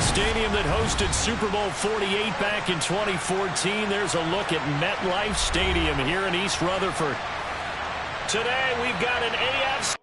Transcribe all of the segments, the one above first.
stadium that hosted Super Bowl 48 back in 2014. There's a look at MetLife Stadium here in East Rutherford. Today we've got an AFC.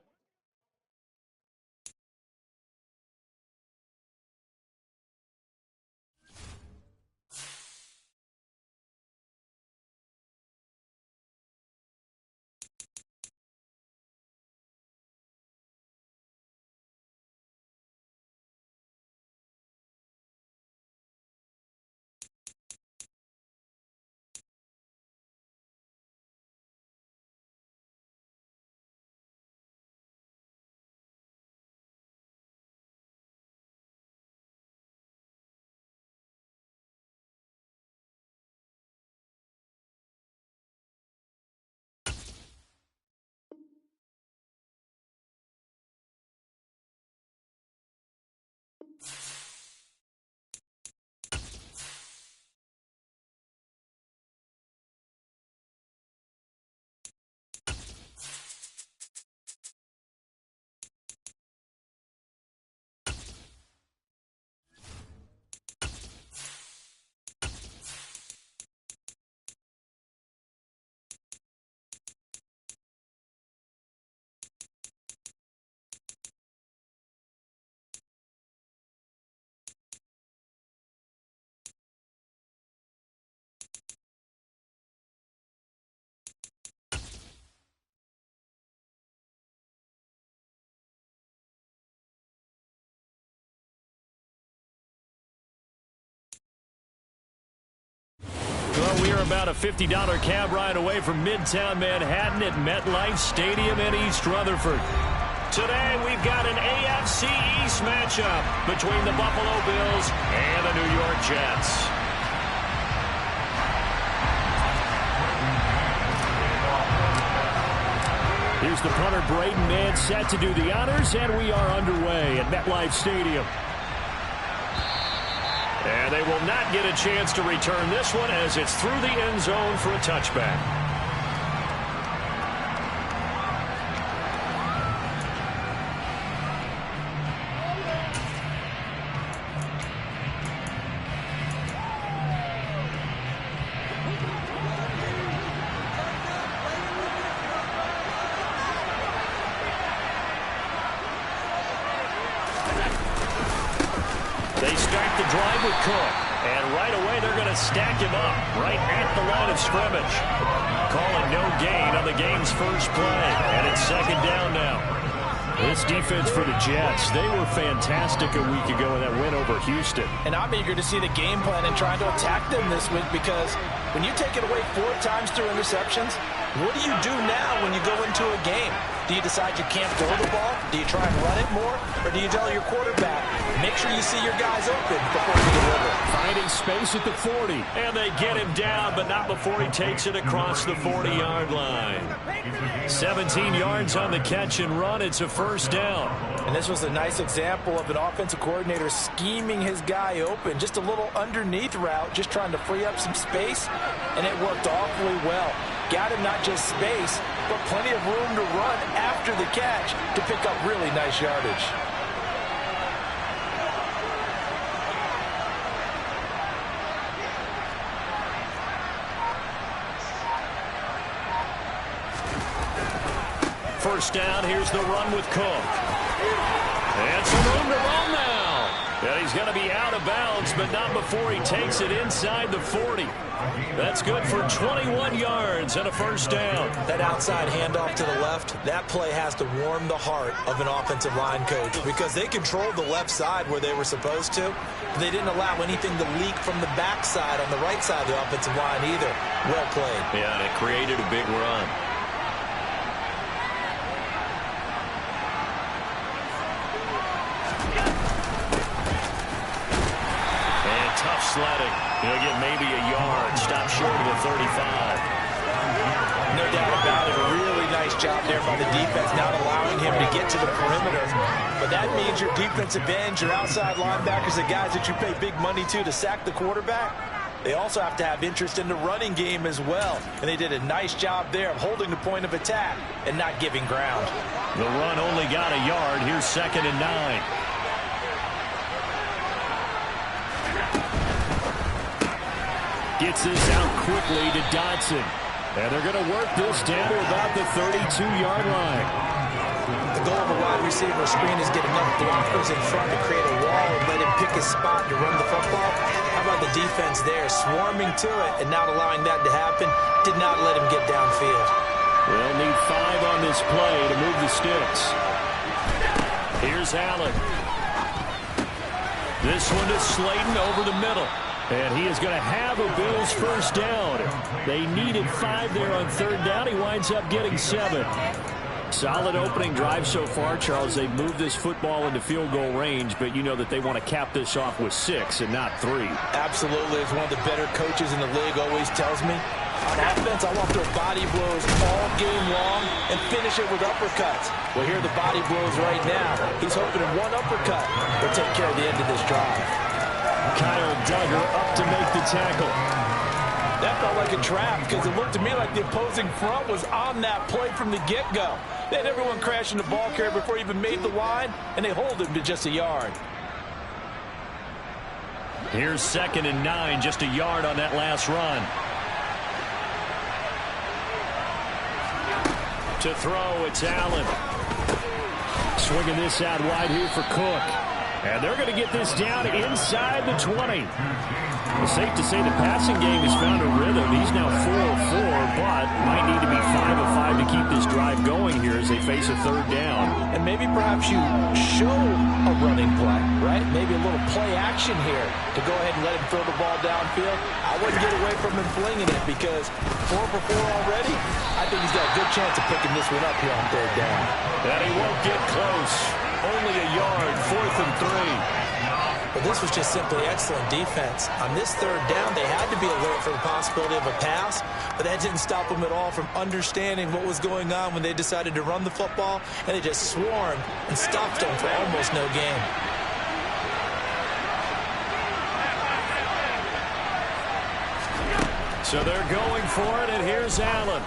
Well, we are about a $50 cab ride away from Midtown Manhattan at MetLife Stadium in East Rutherford. Today, we've got an AFC East matchup between the Buffalo Bills and the New York Jets. Here's the punter, Braden Mann, set to do the honors, and we are underway at MetLife Stadium. And they will not get a chance to return this one as it's through the end zone for a touchback. They start the drive with Cook. And right away, they're going to stack him up right at the line of scrimmage. Calling no gain on the game's first play. And it's second down now. This defense for the Jets, they were fantastic a week ago in that win over Houston. And I'm eager to see the game plan and trying to attack them this week, because when you take it away 4 times through interceptions, what do you do now when you go into a game? Do you decide you can't throw the ball? Do you try and run it more? Or do you tell your quarterback, make sure you see your guys open before you deliver? Finding space at the 40. And they get him down, but not before he takes it across the 40-yard line. 17 yards on the catch and run. It's a first down. And this was a nice example of an offensive coordinator scheming his guy open. Just a little underneath route, just trying to free up some space. And it worked awfully well. Got him not just space, but plenty of room to run after the catch to pick up really nice yardage. First down, here's the run with Cook. And some room to run now. And he's going to be out of bounds, but not before he takes it inside the 40. That's good for 21 yards and a first down. That outside handoff to the left, that play has to warm the heart of an offensive line coach, because they controlled the left side where they were supposed to. They didn't allow anything to leak from the backside on the right side of the offensive line either. Well played. Yeah, and it created a big run. And tough sledding. He'll get maybe a yard. Stop short of the 35. No doubt about it. A really nice job there by the defense, not allowing him to get to the perimeter. But that means your defensive ends, your outside linebackers, the guys that you pay big money to sack the quarterback, they also have to have interest in the running game as well. And they did a nice job there of holding the point of attack and not giving ground. The run only got a yard. Here's 2nd and 9. Gets this out quickly to Dodson. And they're going to work this down to about the 32-yard line. The goal of a wide receiver screen is get enough blockers in front to create a wall and let him pick his spot to run the football. How about the defense there, swarming to it and not allowing that to happen? Did not let him get downfield. They'll need 5 on this play to move the sticks. Here's Allen. This one to Slayton over the middle. And he is going to have a Bills first down. They needed 5 there on 3rd down. He winds up getting 7. Solid opening drive so far, Charles. They've moved this football into field goal range, but you know that they want to cap this off with 6 and not 3. Absolutely. As one of the better coaches in the league always tells me, on offense, I want to throw body blows all game long and finish it with uppercuts. Well, here are the body blows right now. He's hoping in one uppercut will take care of the end of this drive. Kyle Duggar up to make the tackle. That felt like a trap because it looked to me like the opposing front was on that play from the get-go. They had everyone crashing the ball carrier before he even made the line, and they hold him to just a yard. Here's 2nd and 9, just a yard on that last run. To throw, it's Allen. Swinging this out wide here for Cook. And they're going to get this down inside the 20. It's safe to say the passing game has found a rhythm. He's now 4-4, but might need to be 5 of 5 to keep this drive going here as they face a 3rd down. And maybe perhaps you show a running play, right? Maybe a little play action here to go ahead and let him throw the ball downfield. I wouldn't get away from him flinging it because 4 for 4 already. I think he's got a good chance of picking this one up here on 3rd down. And he won't get close. Only a yard, 4th and 3. But this was just simply excellent defense. On this 3rd down, they had to be alert for the possibility of a pass, but that didn't stop them at all from understanding what was going on when they decided to run the football, and they just swarmed and stopped them for almost no gain. So they're going for it, and here's Allen.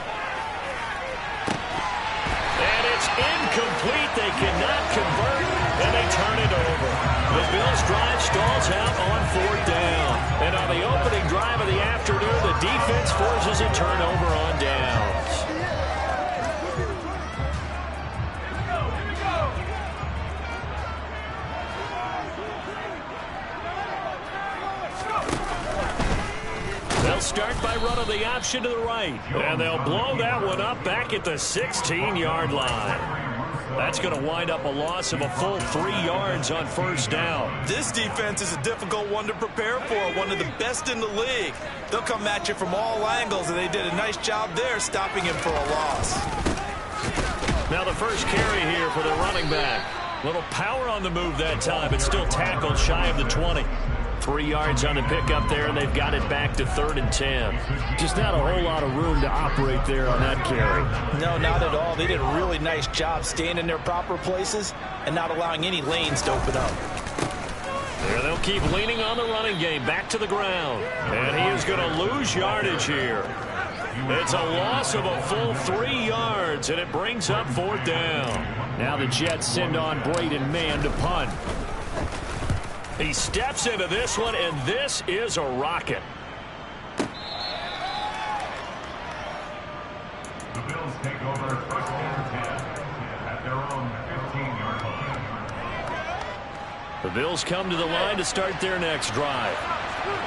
And it's incomplete. They cannot convert, and they turn it over. The Bills drive stalls out on 4th down. And on the opening drive of the afternoon, the defense forces a turnover on downs. They'll start by running the option to the right. And they'll blow that one up back at the 16-yard line. That's going to wind up a loss of a full 3 yards on 1st down. This defense is a difficult one to prepare for, one of the best in the league. They'll come at you from all angles, and they did a nice job there stopping him for a loss. Now the first carry here for the running back. Little power on the move that time, but still tackled shy of the 20. 3 yards on the pickup there, and they've got it back to 3rd and 10. Just not a whole lot of room to operate there on that carry. No, not at all. They did a really nice job staying in their proper places and not allowing any lanes to open up. There they'll keep leaning on the running game, back to the ground. And he is going to lose yardage here. It's a loss of a full 3 yards, and it brings up 4th down. Now the Jets send on Braden Mann to punt. He steps into this one, and this is a rocket. The Bills take over 1st and 10 at their own 15-yard line. The Bills come to the line to start their next drive.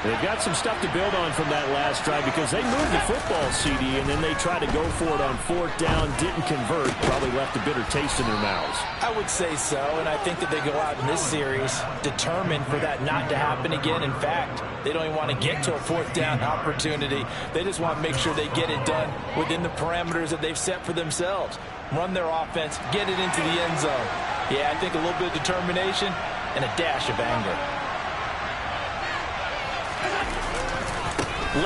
They've got some stuff to build on from that last drive because they moved the football, CD, and then they tried to go for it on 4th down, didn't convert, probably left a bitter taste in their mouths. I would say so, and I think that they go out in this series determined for that not to happen again. In fact, they don't even want to get to a 4th down opportunity. They just want to make sure they get it done within the parameters that they've set for themselves. Run their offense, get it into the end zone. Yeah, I think a little bit of determination and a dash of anger.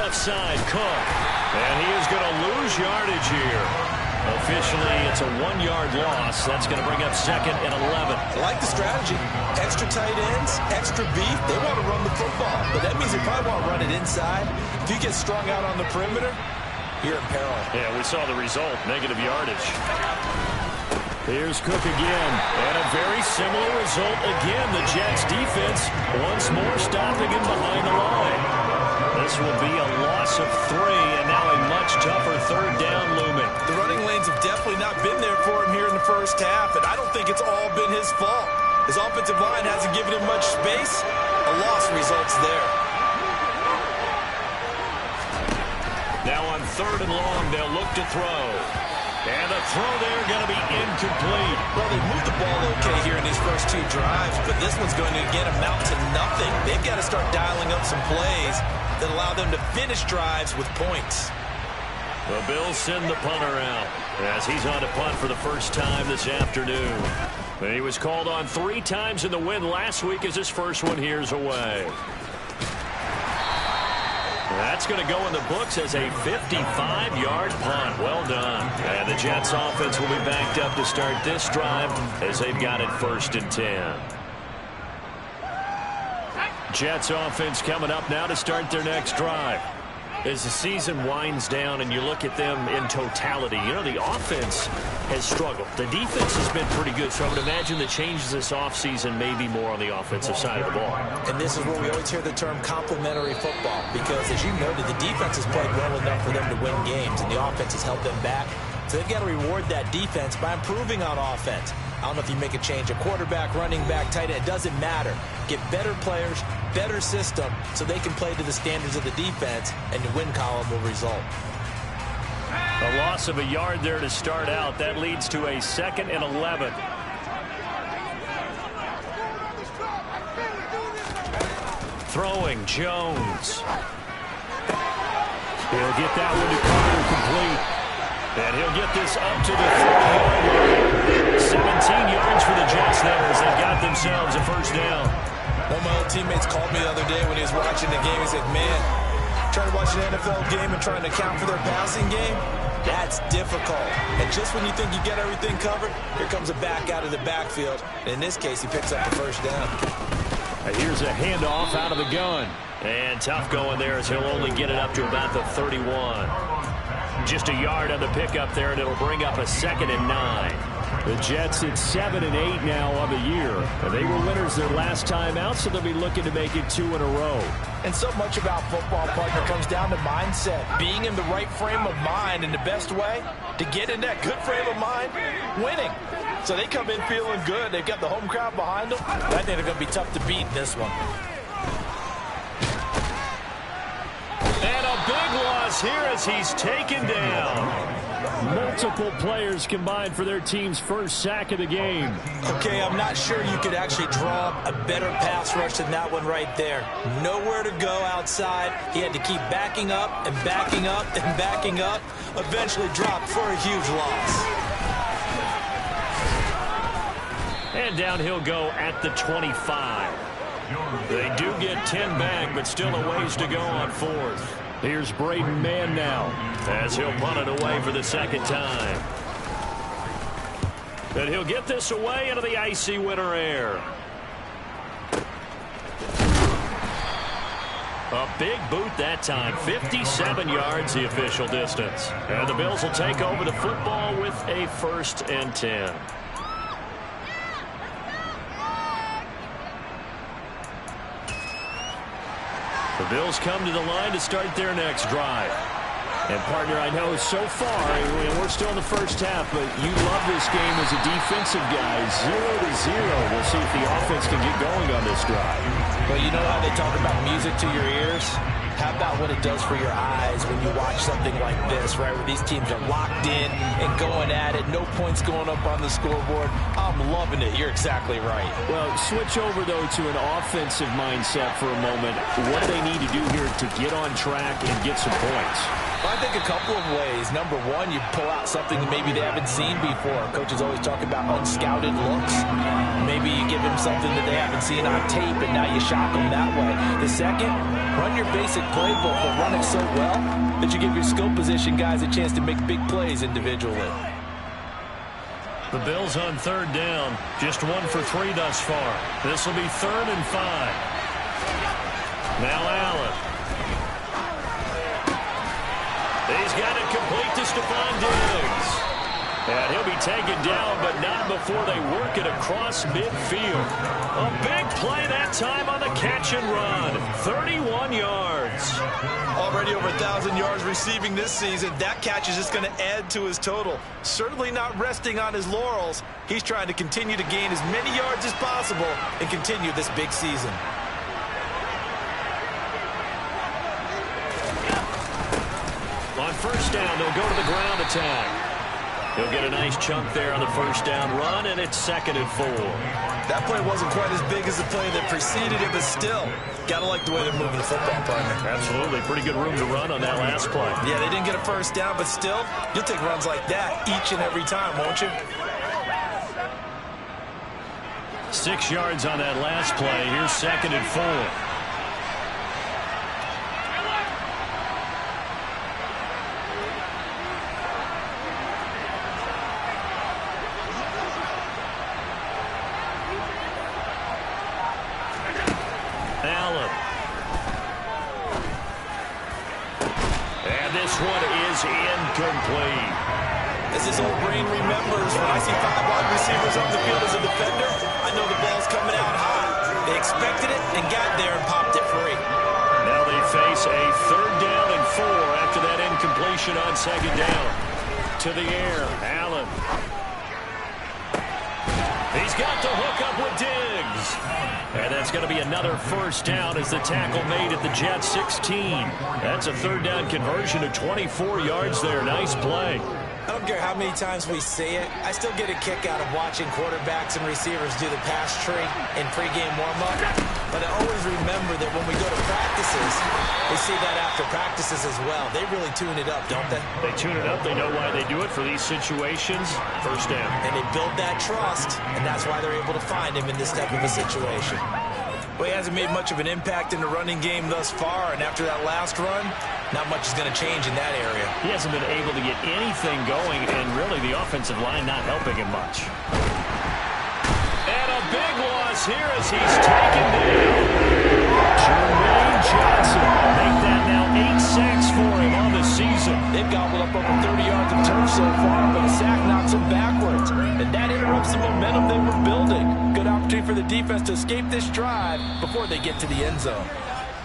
Left side, Cook. And he is going to lose yardage here. Officially, it's a 1-yard loss. That's going to bring up 2nd and 11. I like the strategy. Extra tight ends, extra beef. They want to run the football, but that means they probably want to run it inside. If you get strung out on the perimeter, you're in peril. Yeah, we saw the result, negative yardage. Here's Cook again, and a very similar result again. The Jets defense once more stopping him behind the line. This will be a loss of 3, and now a much tougher third down looming. The running lanes have definitely not been there for him here in the first half, and I don't think it's all been his fault. His offensive line hasn't given him much space. A loss results there. Now on 3rd and long, they'll look to throw. And the throw there going to be incomplete. Well, they moved the ball okay here in these first 2 drives, but this one's going to again amount to nothing. They've got to start dialing up some plays that allow them to finish drives with points. The Bills send the punter out as he's on to punt for the first time this afternoon. He was called on 3 times in the win last week as his first one here's away. That's going to go in the books as a 55-yard punt. Well done. And the Jets offense will be backed up to start this drive as they've got it 1st and 10. Jets offense coming up now to start their next drive. As the season winds down and you look at them in totality, you know, the offense has struggled. The defense has been pretty good, so I would imagine the changes this offseason may be more on the offensive side of the ball. And this is where we always hear the term complementary football, because as you noted, the defense has played well enough for them to win games, and the offense has held them back. So they've got to reward that defense by improving on offense. I don't know if you make a change, a quarterback, running back, tight end, it doesn't matter. Get better players, better system, so they can play to the standards of the defense, and the win column will result. A loss of a yard there to start out. That leads to a 2nd and 11. Throwing, Jones. He'll get that one to Carter complete. And he'll get this up to the 30-yard line. 17 yards for the Jets there as they got themselves a first down. One of my old teammates called me the other day when he was watching the game. He said, man, trying to watch an NFL game and trying to account for their passing game, that's difficult. And just when you think you get everything covered, here comes a back out of the backfield. And in this case, he picks up the first down. Here's a handoff out of the gun. And tough going there as he'll only get it up to about the 31. Just a yard on the pickup there, and it'll bring up a 2nd and 9. The Jets at 7 and 8 now on the year. They were winners their last time out, so they'll be looking to make it 2 in a row. And so much about football, partner, comes down to mindset. Being in the right frame of mind, and the best way to get in that good frame of mind, winning. So they come in feeling good. They've got the home crowd behind them. I think they're going to be tough to beat in this one. And a big loss here as he's taken down. Multiple players combined for their team's first sack of the game. Okay, I'm not sure you could actually draw a better pass rush than that one right there. Nowhere to go outside. He had to keep backing up and backing up and backing up. Eventually dropped for a huge loss. And down he'll go at the 25. They do get 10 back, but still a ways to go on 4th. Here's Braden Mann now as he'll punt it away for the 2nd time. And he'll get this away into the icy winter air. A big boot that time. 57 yards the official distance. And the Bills will take over the football with a 1st and 10. The Bills come to the line to start their next drive. And, partner, I know so far, we're still in the first half, but you love this game as a defensive guy. 0-0. We'll see if the offense can get going on this drive. Well, you know how they talk about music to your ears? How about what it does for your eyes when you watch something like this, right, where these teams are locked in and going at it, no points going up on the scoreboard? I'm loving it. You're exactly right. Well, switch over, though, to an offensive mindset for a moment. What do they need to do here to get on track and get some points? Well, I think a couple of ways. Number one, you pull out something that maybe they haven't seen before. Coaches always talk about unscouted looks. Maybe you give them something that they haven't seen on tape, and now you shock them that way. The second, run your basic playbook, but run it so well that you give your skill position guys a chance to make big plays individually. The Bills on 3rd down. Just 1 for 3 thus far. This will be 3rd and 5. Now Allen. He's got it complete to Stephon Diggs. And he'll be taken down, but not before they work it across midfield. A big play that time on the catch and run. 31 yards. Already over 1,000 yards receiving this season. That catch is just going to add to his total. Certainly not resting on his laurels. He's trying to continue to gain as many yards as possible and continue this big season. On first down, they'll go to the ground attack. He'll get a nice chunk there on the first down run, and it's 2nd and 4. That play wasn't quite as big as the play that preceded it, but still, got to like the way they're moving the football, partner. Absolutely. Pretty good room to run on that last play. Yeah, they didn't get a first down, but still, you'll take runs like that each and every time, won't you? 6 yards on that last play. Here's 2nd and 4. Allen. And this one is incomplete. As his old brain remembers, when I see 5 wide receivers up the field as a defender, I know the ball's coming out high. They expected it and got there and popped it free. Now they face a 3rd down and 4 after that incompletion on 2nd down. To the air, Allen. He's got the hook up with Diggs. And that's going to be another first down as the tackle made at the Jets 16. That's a 3rd down conversion of 24 yards there. Nice play. I don't care how many times we see it. I still get a kick out of watching quarterbacks and receivers do the pass tree in pregame warm-up. But I always remember that when we go to practices, we see that after practices as well. They really tune it up, don't they? They tune it up. They know why they do it for these situations. First down. And they build that trust, and that's why they're able to find him in this type of a situation. Well, he hasn't made much of an impact in the running game thus far, and after that last run, not much is going to change in that area. He hasn't been able to get anything going, and really the offensive line not helping him much. And a big loss here as he's taken down. Jermaine Johnson. Make that now 8 sacks for him on the season. They've gobbled up over 30 yards of turf so far, but a sack knocks them backwards. And that interrupts the momentum they were building. Good opportunity for the defense to escape this drive before they get to the end zone.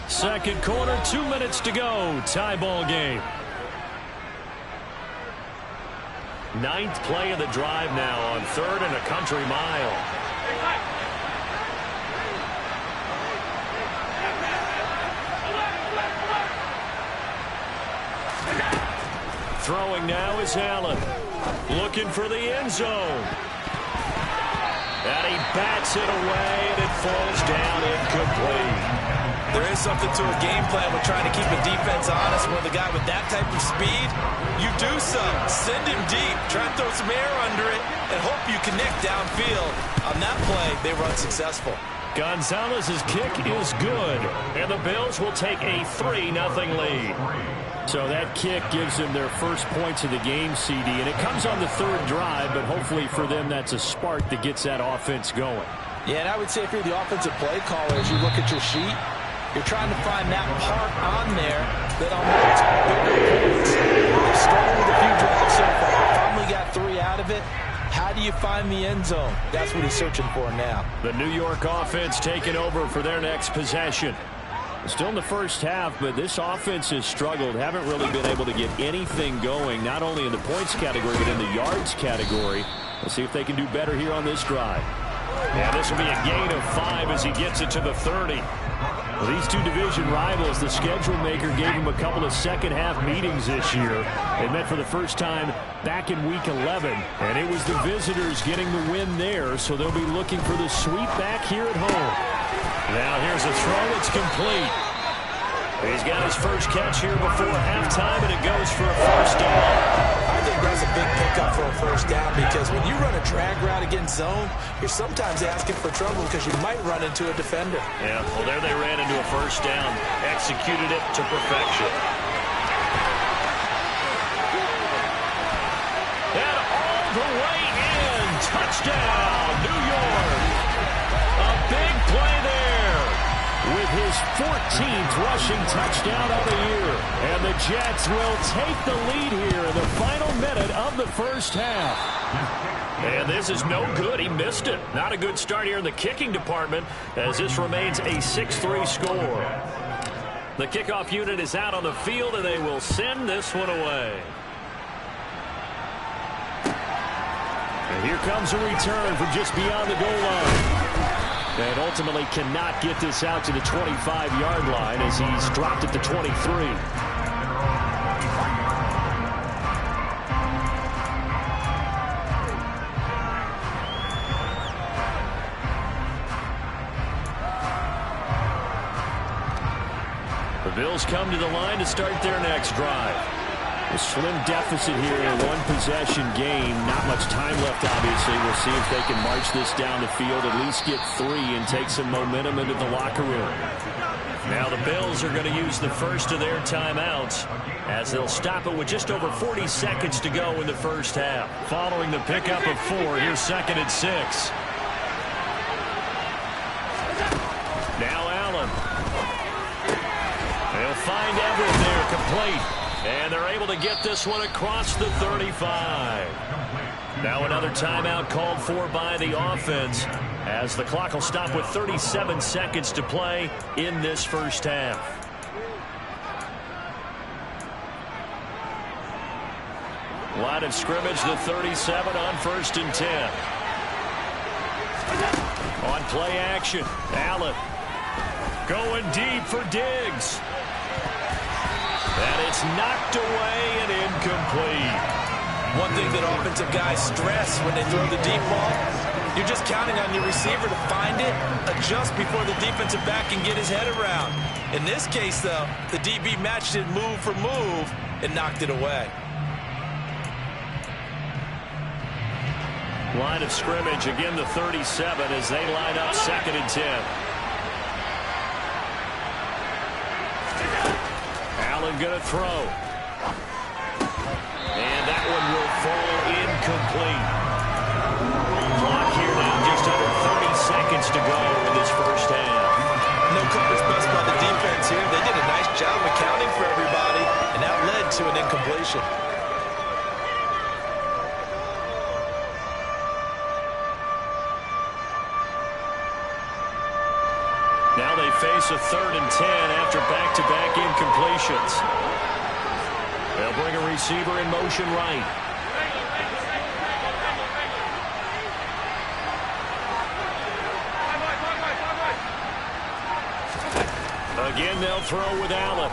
Second quarter, 2 minutes to go. Tie ball game. 9th play of the drive now on 3rd and a country mile. Throwing now is Allen. Looking for the end zone. And he bats it away, and it falls down incomplete. There is something to a game plan with trying to keep a defense honest. With a guy with that type of speed, you do so. Send him deep. Try and throw some air under it and hope you connect downfield. On that play, they were unsuccessful. Gonzalez's kick is good, and the Bills will take a 3-0 lead. So that kick gives them their first points of the game, CD, and it comes on the 3rd drive, but hopefully for them that's a spark that gets that offense going. Yeah, and I would say if you're the offensive play caller, as you look at your sheet, you're trying to find that part on there that unlocks bigger points. They've struggled with a few drives so far. Finally got 3 out of it. How do you find the end zone? That's what he's searching for now. The New York offense taking over for their next possession. Still in the first half, but this offense has struggled. Haven't really been able to get anything going, not only in the points category, but in the yards category. Let's see if they can do better here on this drive. Yeah, this will be a gain of 5 as he gets it to the 30. Well, these two division rivals, the schedule maker gave them a couple of second-half meetings this year. They met for the first time back in Week 11, and it was the visitors getting the win there, so they'll be looking for the sweep back here at home. Now here's a throw. It's complete. He's got his first catch here before halftime, and it goes for a first down. I think that's a big pickup for a first down because when you run a drag route against zone, you're sometimes asking for trouble because you might run into a defender. Yeah, well, there they ran into a first down. Executed it to perfection. And all the way in. Touchdown, New York. A big play there with his 14th rushing touchdown of the year. And the Jets will take the lead here in the final minute of of the first half. And this is no good. He missed it. Not a good start here in the kicking department as this remains a 6-3 score. The kickoff unit is out on the field, and they will send this one away. And here comes a return from just beyond the goal line. And ultimately cannot get this out to the 25-yard line as he's dropped at the 23. The Bills come to the line to start their next drive. A slim deficit here in a one-possession game. Not much time left, obviously. We'll see if they can march this down the field, at least get 3, and take some momentum into the locker room. Now the Bills are going to use the first of their timeouts as they'll stop it with just over 40 seconds to go in the first half. Following the pickup of 4, here's 2nd and 6. Now Allen. They'll find Everett there, complete. And they're able to get this one across the 35. Now another timeout called for by the offense as the clock will stop with 37 seconds to play in this first half. Line of scrimmage, the 37 on 1st and 10. On play action, Allen going deep for Diggs. And it's knocked away and incomplete. One thing that offensive guys stress when they throw the deep ball, you're just counting on your receiver to find it, adjust before the defensive back can get his head around. In this case, though, the DB matched it move for move and knocked it away. Line of scrimmage, again the 37 as they line up 2nd and 10. Allen going to throw. And that one will fall incomplete. Clock here now, just under 30 seconds to go in this first half. No covers bust by the defense here. They did a nice job accounting for everybody, and that led to an incompletion. Now they face a 3rd and 10 after back-to-back incompletions. They'll bring a receiver in motion right. Again, they'll throw with Allen.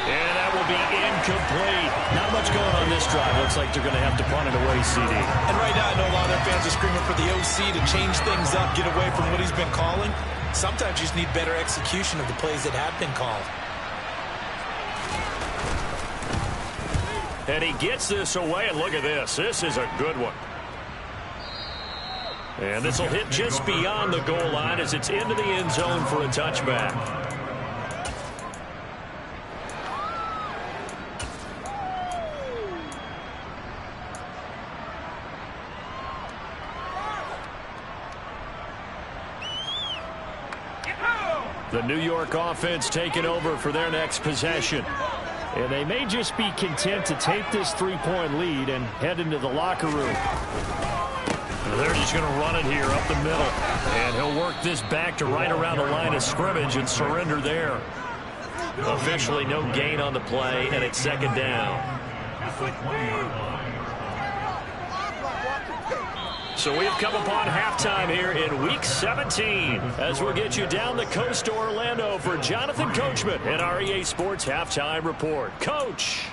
And that will be incomplete. Not much going on this drive. Looks like they're going to have to punt it away, CD. And right now, I know a lot of their fans are screaming for the OC to change things up, get away from what he's been calling. Sometimes you just need better execution of the plays that have been called. And he gets this away, and look at this. This is a good one. And this will hit just beyond the goal line as it's into the end zone for a touchback. The New York offense taking over for their next possession. And they may just be content to take this 3-point lead and head into the locker room. They're just going to run it here up the middle. And he'll work this back to right around the line of scrimmage and surrender there. Officially no gain on the play, and it's 2nd down. So we've come upon halftime here in Week 17 as we'll get you down the coast to Orlando for Jonathan Coachman and our EA Sports Halftime Report. Coach.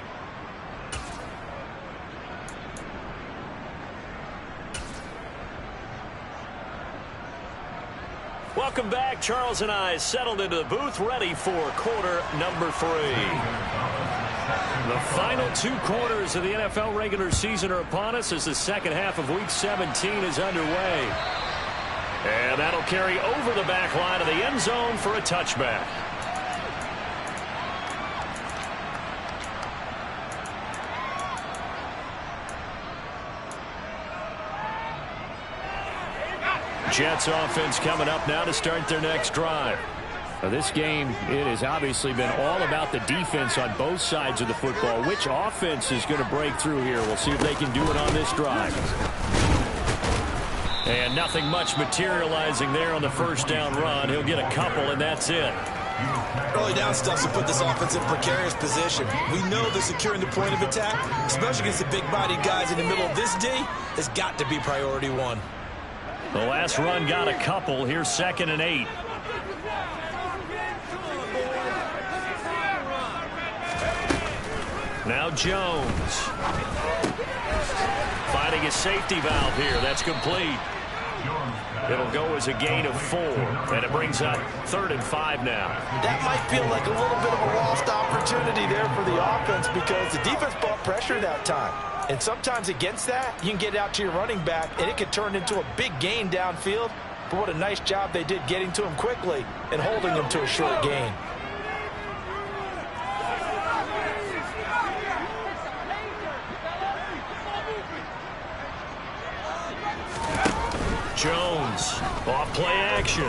Welcome back. Charles and I settled into the booth, ready for quarter number 3. The final 2 quarters of the NFL regular season are upon us as the second half of Week 17 is underway. And that'll carry over the back line of the end zone for a touchback. Jets offense coming up now to start their next drive. This game, it has obviously been all about the defense on both sides of the football. Which offense is going to break through here? We'll see if they can do it on this drive. And nothing much materializing there on the first down run. He'll get a couple, and that's it. Early down stuff to put this offense in precarious position. We know that securing the point of attack, especially against the big-bodied guys in the middle of this D, has got to be priority one. The last run got a couple. Here's 2nd and 8. Now Jones. Finding a safety valve here. That's complete. It'll go as a gain of 4, and it brings up 3rd and 5 now. That might feel like a little bit of a lost opportunity there for the offense because the defense brought pressure that time. And sometimes against that, you can get out to your running back, and it could turn into a big gain downfield. But what a nice job they did getting to him quickly and holding him to a short gain. Jones, off play action.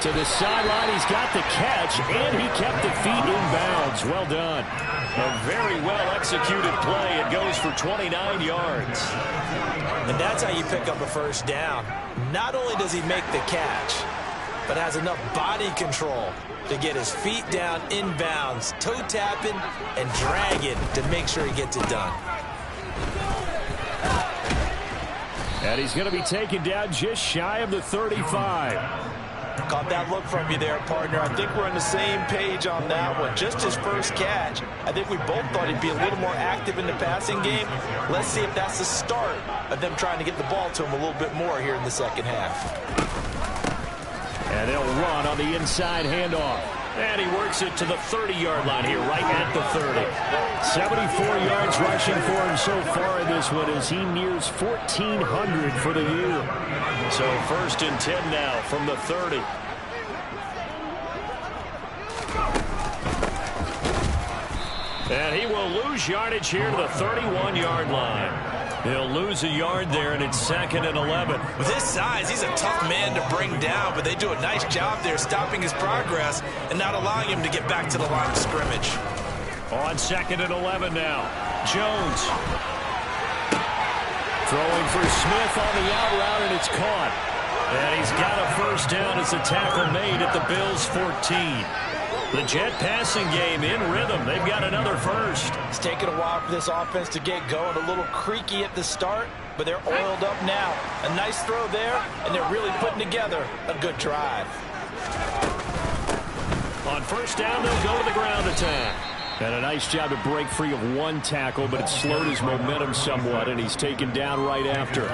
To the sideline, he's got the catch, and he kept the feet in bounds. Well done. A very well-executed play. It goes for 29 yards. And that's how you pick up a first down. Not only does he make the catch, but has enough body control to get his feet down in bounds, toe tapping and dragging to make sure he gets it done. And he's going to be taken down just shy of the 35. Caught that look from you there, partner. I think we're on the same page on that one. Just his first catch. I think we both thought he'd be a little more active in the passing game. Let's see if that's the start of them trying to get the ball to him a little bit more here in the second half. And they'll run on the inside handoff. And he works it to the 30-yard line here, right at the 30. 74 yards rushing for him so far in this one as he nears 1,400 for the year. So 1st and 10 now from the 30. And he will lose yardage here to the 31-yard line. He'll lose a yard there, and it's 2nd and 11. With his size, he's a tough man to bring down, but they do a nice job there stopping his progress and not allowing him to get back to the line of scrimmage. On 2nd and 11 now. Jones. Throwing for Smith on the out route, and it's caught. And he's got a first down as a tackle made at the Bills' 14. The Jet passing game in rhythm. They've got another first. It's taken a while for this offense to get going. A little creaky at the start, but they're oiled up now. A nice throw there, and they're really putting together a good drive. On first down, they'll go to the ground attack. And a nice job to break free of one tackle, but it slowed his momentum somewhat, and he's taken down right after.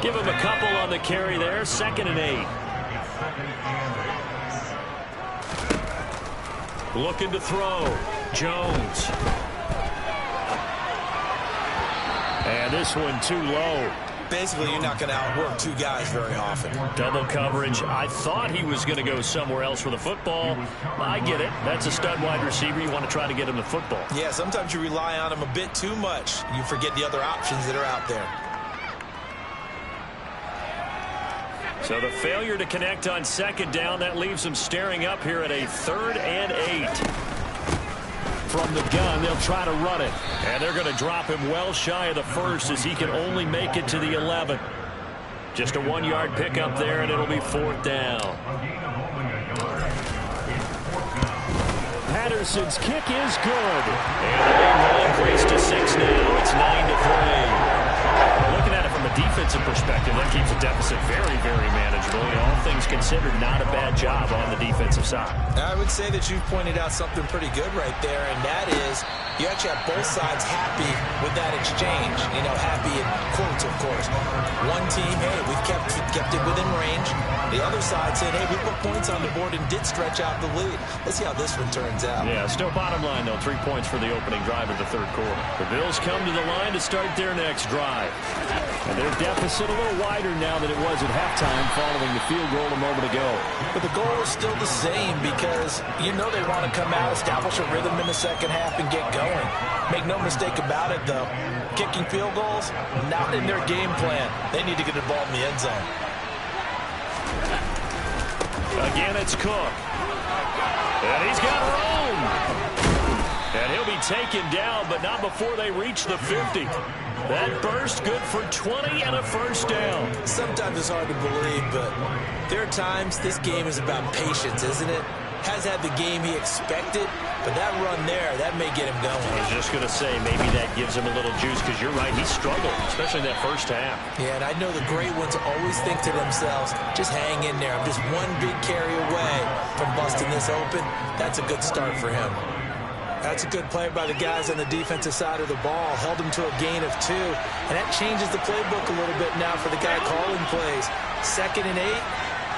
Give him a couple on the carry there. 2nd and 8. Looking to throw. Jones. And this one too low. Basically, you're not going to outwork two guys very often. Double coverage. I thought he was going to go somewhere else with the football. I get it. That's a stud wide receiver. You want to try to get him the football. Yeah, sometimes you rely on him a bit too much. You forget the other options that are out there. So the failure to connect on 2nd down, that leaves him staring up here at a 3rd and 8. From the gun, they'll try to run it. And they're going to drop him well shy of the 1st as he can only make it to the 11. Just a 1-yard pickup there, and it'll be 4th down. Patterson's kick is good. And the lead will increase to 6 now. It's 9-3. Looking at it from a defensive perspective, that keeps the deficit very, very manageable. All things considered, not a bad job on the defensive side. I would say that you've pointed out something pretty good right there, and that is you actually have both sides happy with that exchange. You know, happy in quotes, of course. One team, hey, we've kept it within range. The other side said, hey, we put points on the board and did stretch out the lead. Let's see how this one turns out. Yeah, still bottom line, though. 3 points for the opening drive of the 3rd quarter. The Bills come to the line to start their next drive. And their deficit a little wider now than it was at halftime following the field goal a moment ago. But the goal is still the same because you know they want to come out, establish a rhythm in the second half, and get going. Make no mistake about it, though. Kicking field goals, not in their game plan. They need to get the ball in the end zone. Again, it's Cook. And he's got room. And he'll be taken down, but not before they reach the 50. That burst good for 20 and a first down. Sometimes it's hard to believe, but there are times this game is about patience, isn't it? Has had the game he expected, but that run there, that may get him going. I was just going to say, maybe that gives him a little juice, because you're right, he struggled, especially in that first half. Yeah, and I know the great ones always think to themselves, just hang in there. I'm just one big carry away from busting this open. That's a good start for him. That's a good play by the guys on the defensive side of the ball. Held him to a gain of 2. And that changes the playbook a little bit now for the guy calling plays. 2nd and 8.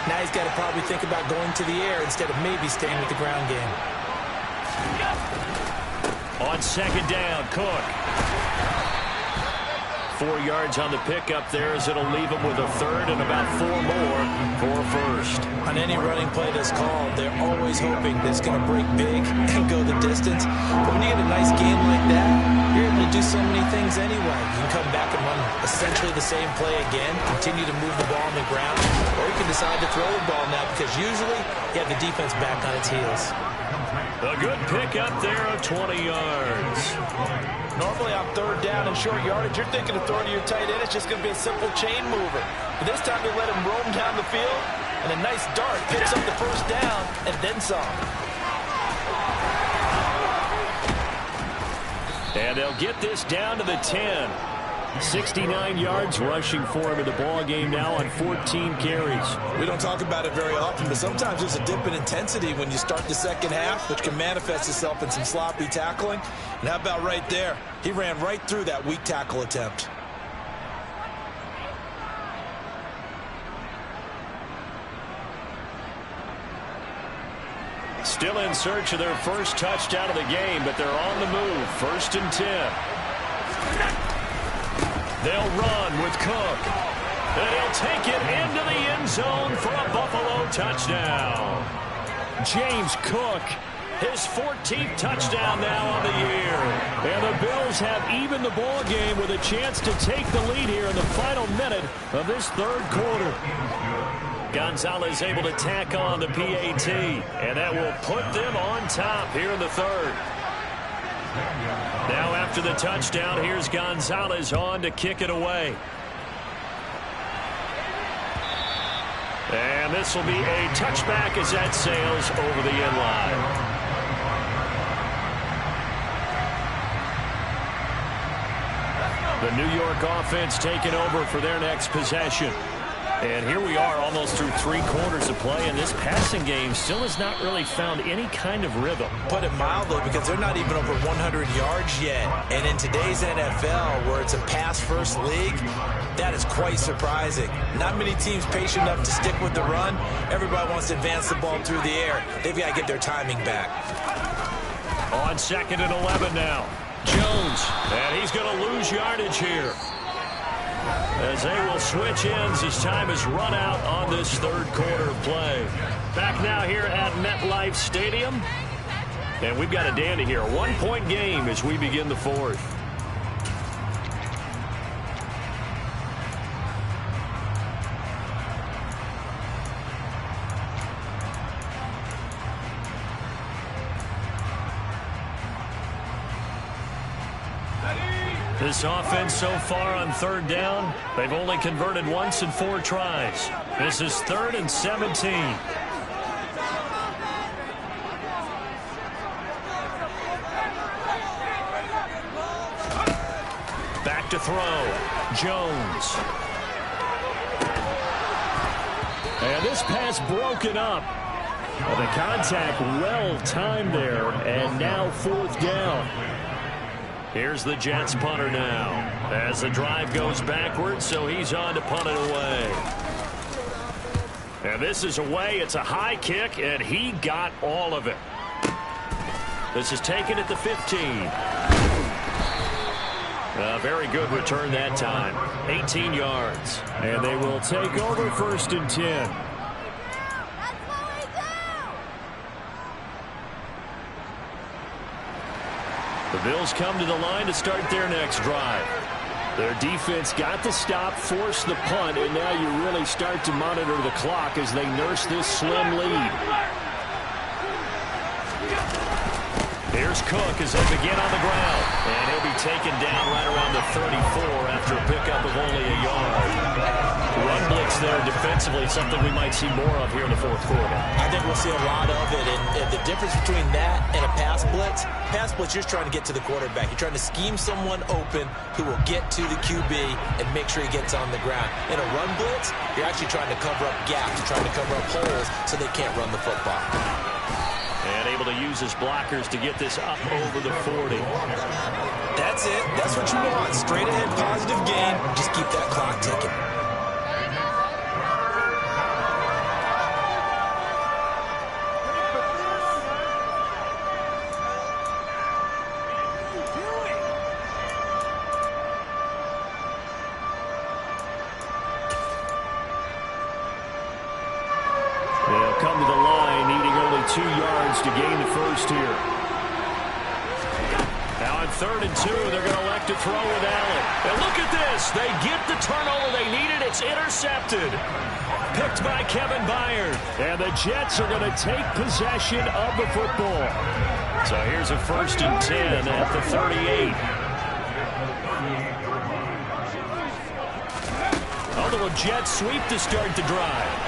Now he's got to probably think about going to the air instead of maybe staying with the ground game. On 2nd down, Cook. 4 yards on the pickup there as it'll leave him with a 3rd and about 4 more for first. On any running play that's called, they're always hoping that it's going to break big and go the distance. But when you get a nice game like that, you're able to do so many things anyway. You can come back and run essentially the same play again, continue to move the ball on the ground, or you can decide to throw the ball now because usually you have the defense back on its heels. A good pickup there of 20 yards. Normally on 3rd down and short yardage, you're thinking of throwing to your tight end. It's just going to be a simple chain mover. But this time they let him roam down the field, and a nice dart picks up the first down and then some. And they'll get this down to the 10. 69 yards rushing for him in the ball game now on 14 carries. We don't talk about it very often, but sometimes there's a dip in intensity when you start the second half, which can manifest itself in some sloppy tackling. And how about right there? He ran right through that weak tackle attempt. Still in search of their first touchdown of the game, but they're on the move. 1st and 10. They'll run with Cook. And he'll take it into the end zone for a Buffalo touchdown. James Cook, his 14th touchdown now on the year. And the Bills have evened the ball game with a chance to take the lead here in the final minute of this 3rd quarter. Gonzalez able to tack on the PAT, and that will put them on top here in the 3rd. Now after the touchdown, here's Gonzalez on to kick it away. And this will be a touchback as that sails over the end line. The New York offense taking over for their next possession. And here we are almost through 3 quarters of play, and this passing game still has not really found any kind of rhythm. Put it mildly, because they're not even over 100 yards yet. And in today's NFL, where it's a pass-first league, that is quite surprising. Not many teams patient enough to stick with the run. Everybody wants to advance the ball through the air. They've got to get their timing back. On 2nd and 11 now. Jones, and he's going to lose yardage here, as they will switch ends as time is run out on this 3rd quarter of play. Back now here at MetLife Stadium. And we've got a dandy here. A 1-point game as we begin the 4th. This offense so far on 3rd down, they've only converted once in 4 tries. This is 3rd and 17. Back to throw. Jones. And this pass broken up. The contact well timed there, and now 4th down. Here's the Jets punter now as the drive goes backwards, so he's on to punt it away. And this is away. It's a high kick, and he got all of it. This is taken at the 15. A very good return that time. 18 yards. And they will take over 1st and 10. The Bills come to the line to start their next drive. Their defense got the stop, forced the punt, and now you really start to monitor the clock as they nurse this slim lead. Here's Cook as they begin on the ground. And he'll be taken down right around the 34 after a pickup of only a yard. Run blitz there defensively, something we might see more of here in the fourth quarter. I think we'll see a lot of it. And the difference between that and a pass blitz, you're just trying to get to the quarterback. You're trying to scheme someone open who will get to the QB and make sure he gets on the ground. In a run blitz, you're actually trying to cover up gaps. You're trying to cover up holes so they can't run the football. And able to use his blockers to get this up over the 40. That's it. That's what you want. Straight ahead positive gain. Just keep that clock ticking. They'll come to the line, needing only 2 yards to gain the first here. Now on 3rd and 2, they're going to elect to throw with Allen. And look at this. They get the turnover they needed. It's intercepted. Picked by Kevin Byard. And the Jets are going to take possession of the football. So here's a 1st and 10 at the 38. A little jet sweep to start the drive.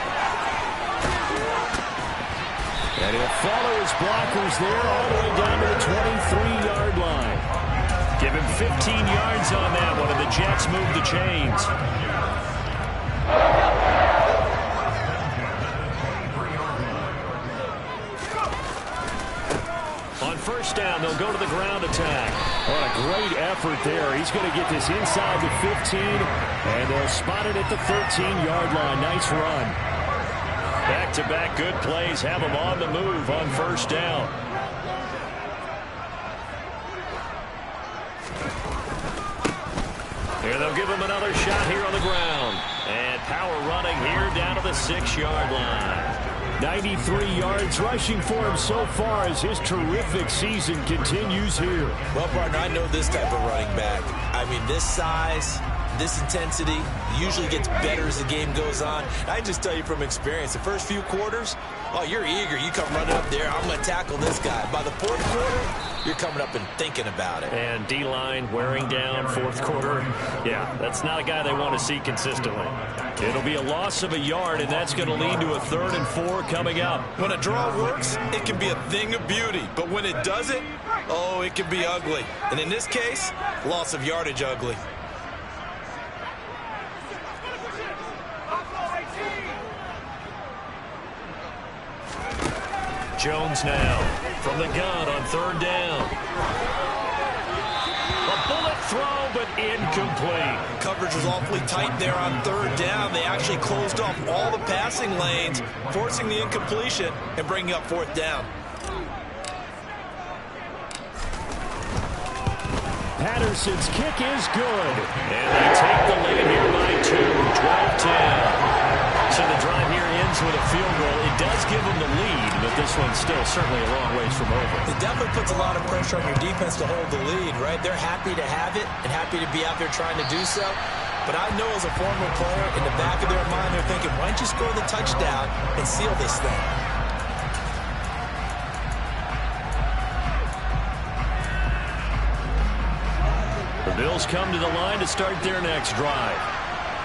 And he'll follow his blockers there all the way down to the 23-yard line. Give him 15 yards on that one, and the Jets move the chains. On 1st down, they'll go to the ground attack. What a great effort there. He's going to get this inside the 15, and they'll spot it at the 13-yard line. Nice run. Back-to-back good plays have them on the move on 1st down. Here they'll give him another shot here on the ground. And power running here down to the 6-yard line. 93 yards rushing for him so far as his terrific season continues here. Well, partner, I know this type of running back. I mean, this size, this intensity usually gets better as the game goes on. I just tell you from experience, the first few quarters, oh, you're eager. You come running up there, I'm going to tackle this guy. By the 4th quarter, you're coming up and thinking about it. And D-line wearing down 4th quarter. Yeah, that's not a guy they want to see consistently. It'll be a loss of a yard, and that's going to lead to a 3rd and 4 coming up. When a draw works, it can be a thing of beauty. But when it doesn't, oh, it can be ugly. And in this case, loss of yardage ugly. Jones now from the gun on 3rd down. A bullet throw, but incomplete. Coverage was awfully tight there on 3rd down. They actually closed off all the passing lanes, forcing the incompletion and bringing up 4th down. Patterson's kick is good. And they take the lead here by 2, 12-10. So the drive here ends with a field goal. It does give them the lead, but this one's still certainly a long ways from over. It definitely puts a lot of pressure on your defense to hold the lead, right? They're happy to have it and happy to be out there trying to do so. But I know as a former player, in the back of their mind, they're thinking, why don't you score the touchdown and seal this thing? The Bills come to the line to start their next drive.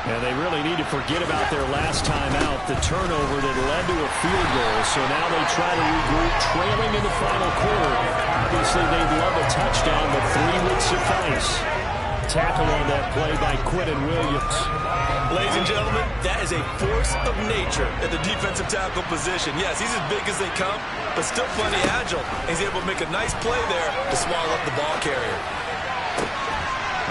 And they really need to forget about their last time out, the turnover that led to a field goal. So now they try to regroup, trailing in the final quarter. Obviously, they'd love a touchdown, but 3 would suffice. Tackle on that play by Quinton Williams. Ladies and gentlemen, that is a force of nature at the defensive tackle position. Yes, he's as big as they come, but still plenty agile. He's able to make a nice play there to swallow up the ball carrier.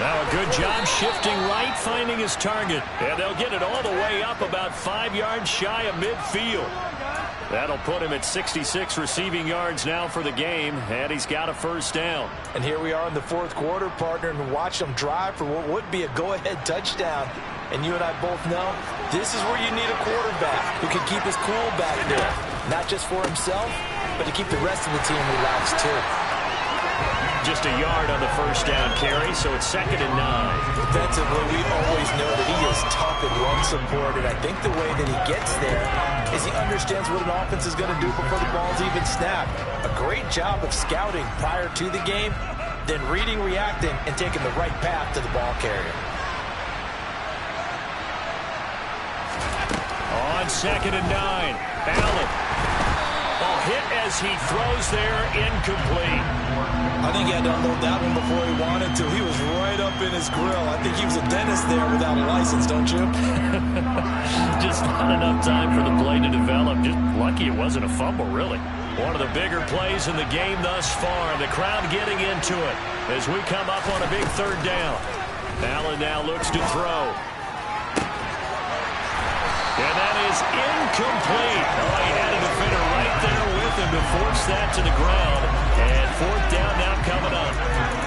Now a good job shifting right, finding his target. And they'll get it all the way up about 5 yards shy of midfield. That'll put him at 66 receiving yards now for the game, and he's got a 1st down. And here we are in the 4th quarter, partner, and watch them drive for what would be a go-ahead touchdown. And you and I both know this is where you need a quarterback who can keep his cool back there. Not just for himself, but to keep the rest of the team relaxed too. just a yard on the first down carry, so it's 2nd and 9. Defensively, we always know that he is tough in run support, and I think the way that he gets there is he understands what an offense is going to do before the ball's even snapped. A great job of scouting prior to the game, then reading, reacting, and taking the right path to the ball carrier. On 2nd and 9, Allen. Hit as he throws there, incomplete. I think he had to unload that one before he wanted to. He was right up in his grill. I think he was a dentist there without a license, don't you? Just not enough time for the play to develop. Just lucky it wasn't a fumble, really. One of the bigger plays in the game thus far. The crowd getting into it as we come up on a big 3rd down. Allen now looks to throw. And that is incomplete. Oh, he had a defender right there with him to force that to the ground. And 4th down now coming up.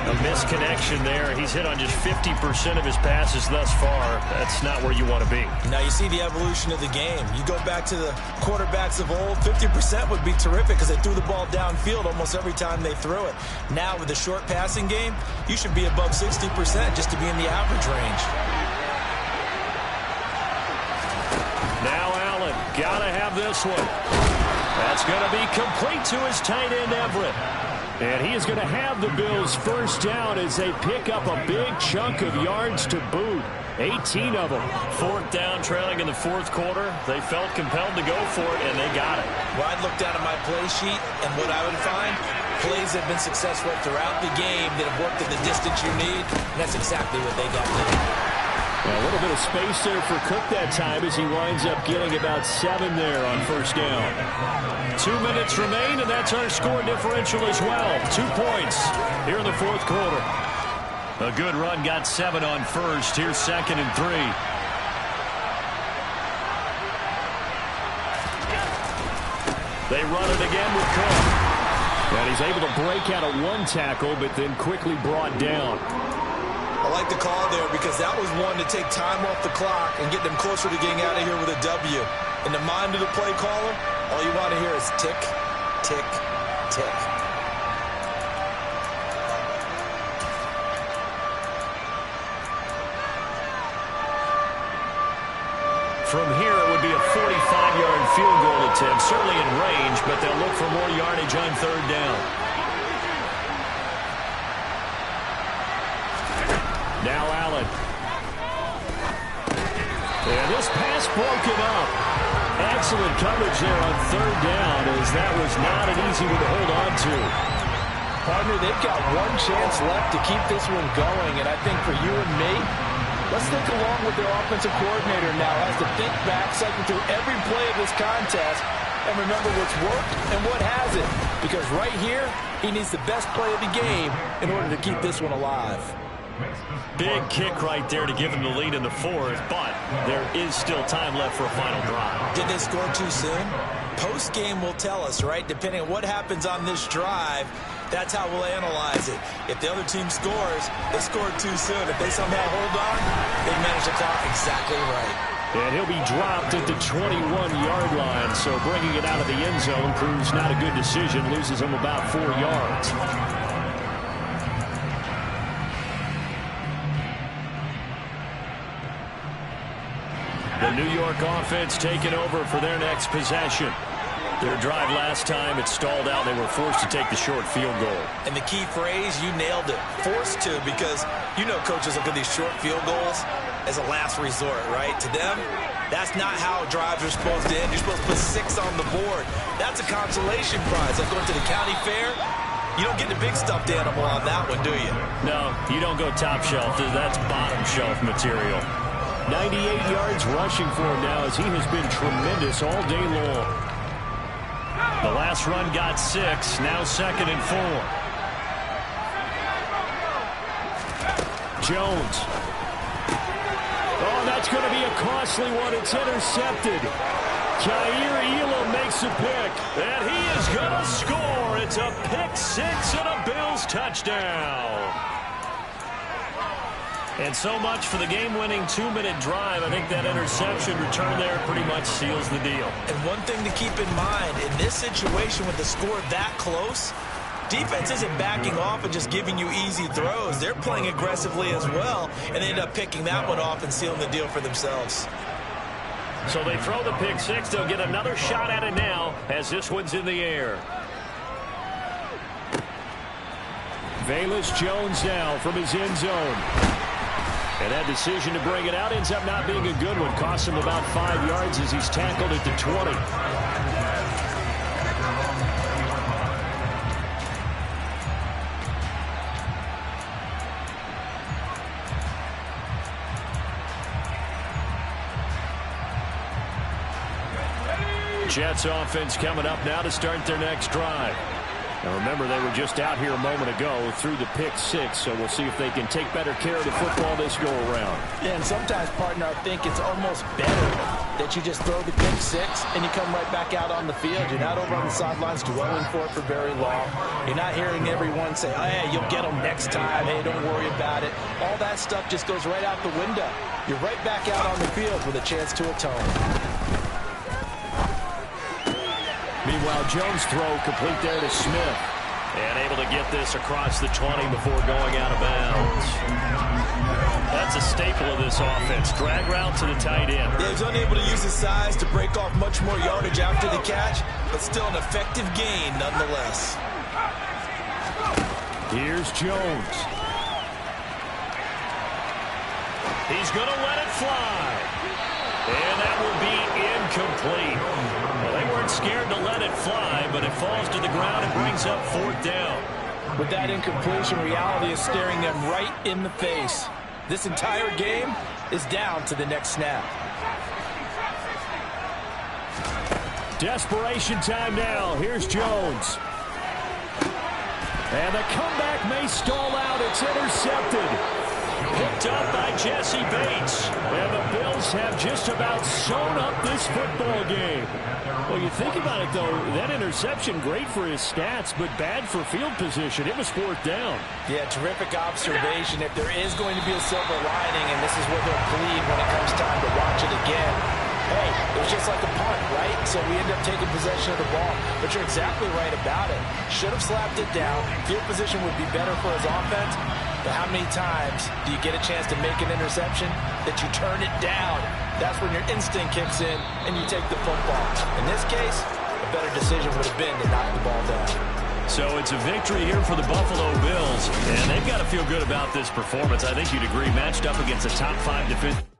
A misconnection there. He's hit on just 50% of his passes thus far. That's not where you want to be. Now you see the evolution of the game. You go back to the quarterbacks of old, 50% would be terrific because they threw the ball downfield almost every time they threw it. Now with the short passing game, you should be above 60% just to be in the average range. Now Allen, gotta have this one. That's gonna be complete to his tight end Everett. And he is gonna have the Bills' first down as they pick up a big chunk of yards to boot. 18 of them. 4th down, trailing in the 4th quarter. They felt compelled to go for it, and they got it. Well, I'd look down at my play sheet, and what I would find, plays have been successful throughout the game that have worked at the distance you need, and that's exactly what they got done. A little bit of space there for Cook that time as he winds up getting about 7 there on 1st down. 2 minutes remain, and that's our score differential as well. 2 points here in the 4th quarter. A good run, got 7 on 1st. Here's 2nd and 3. They run it again with Cook. And he's able to break out of 1 tackle, but then quickly brought down. I like the call there because that was one to take time off the clock and get them closer to getting out of here with a W. In the mind of the play caller, all you want to hear is tick, tick, tick. From here, it would be a 45-yard field goal attempt, certainly in range, but they'll look for more yardage on 3rd down. Now Allen. And this pass broken up. Excellent coverage there on 3rd down, as that was not an easy one to hold on to. Partner, they've got 1 chance left to keep this one going, and I think for you and me, let's think along with their offensive coordinator now as to think back, cycle through every play of this contest, and remember what's worked and what hasn't. Because right here, he needs the best play of the game in order to keep this one alive. Big kick right there to give them the lead in the 4th, but there is still time left for a final drive. Did they score too soon? Post-game will tell us, right? Depending on what happens on this drive, that's how we'll analyze it. If the other team scores, they scored too soon. If they somehow hold on, they've managed the clock exactly right. And he'll be dropped at the 21-yard line, so bringing it out of the end zone proves not a good decision, loses him about 4 yards. The New York offense taking over for their next possession. Their drive last time, it stalled out. They were forced to take the short field goal. And the key phrase, you nailed it. Forced to, because you know coaches look at these short field goals as a last resort, right? To them, that's not how drives are supposed to end. You're supposed to put 6 on the board. That's a consolation prize. Like going to the county fair, you don't get the big stuffed animal on that one, do you? No, you don't go top shelf. That's bottom shelf material. 98 yards rushing for him now as he has been tremendous all day long. The last run got 6, now 2nd and 4. Jones. Oh, that's going to be a costly one. It's intercepted. Jair Elam makes a pick, and he is going to score. It's a pick 6 and a Bills touchdown. And so much for the game-winning 2-minute drive. I think that interception return there pretty much seals the deal. And one thing to keep in mind, in this situation with the score that close, Defense isn't backing off and just giving you easy throws. They're playing aggressively as well, and they end up picking that one off and sealing the deal for themselves. So they throw the pick six. They'll get another shot at it now as this one's in the air. Velus Jones now from his end zone. And that decision to bring it out ends up not being a good one. Costs him about 5 yards as he's tackled at the 20. Jets offense coming up now to start their next drive. Now remember, they were just out here a moment ago through the pick six, so we'll see if they can take better care of the football this go around. Yeah, and sometimes, partner, I think it's almost better that you just throw the pick six and you come right back out on the field. You're not over on the sidelines dwelling for it for very long. You're not hearing everyone say, oh, hey, you'll get them next time. Hey, don't worry about it. All that stuff just goes right out the window. You're right back out on the field with a chance to atone. Meanwhile, Jones' throw complete there to Smith. And able to get this across the 20 before going out of bounds. That's a staple of this offense. Drag route to the tight end. Yeah, he's unable to use his size to break off much more yardage after the catch, but still an effective gain nonetheless. Here's Jones. He's going to let it fly. And that will be incomplete. Well, they weren't scared to let it fly, but it falls to the ground and brings up 4th down. With that incompletion, reality is staring them right in the face. This entire game is down to the next snap. Desperation time now. Here's Jones. And the comeback may stall out. It's intercepted. Picked up by Jesse Bates. And the Bills have just about sewn up this football game. Well, you think about it, though, that interception, great for his stats, but bad for field position. It was 4th down. Yeah, terrific observation. If there is going to be a silver lining, and this is where they'll plead when it comes time to watch it again, hey, it was just like a punt, right? So we end up taking possession of the ball. But you're exactly right about it. Should have slapped it down. Field position would be better for his offense. But how many times do you get a chance to make an interception that you turn it down? That's when your instinct kicks in and you take the football. In this case, a better decision would have been to knock the ball down. So it's a victory here for the Buffalo Bills, and they've got to feel good about this performance. I think you'd agree, matched up against a top 5 defense.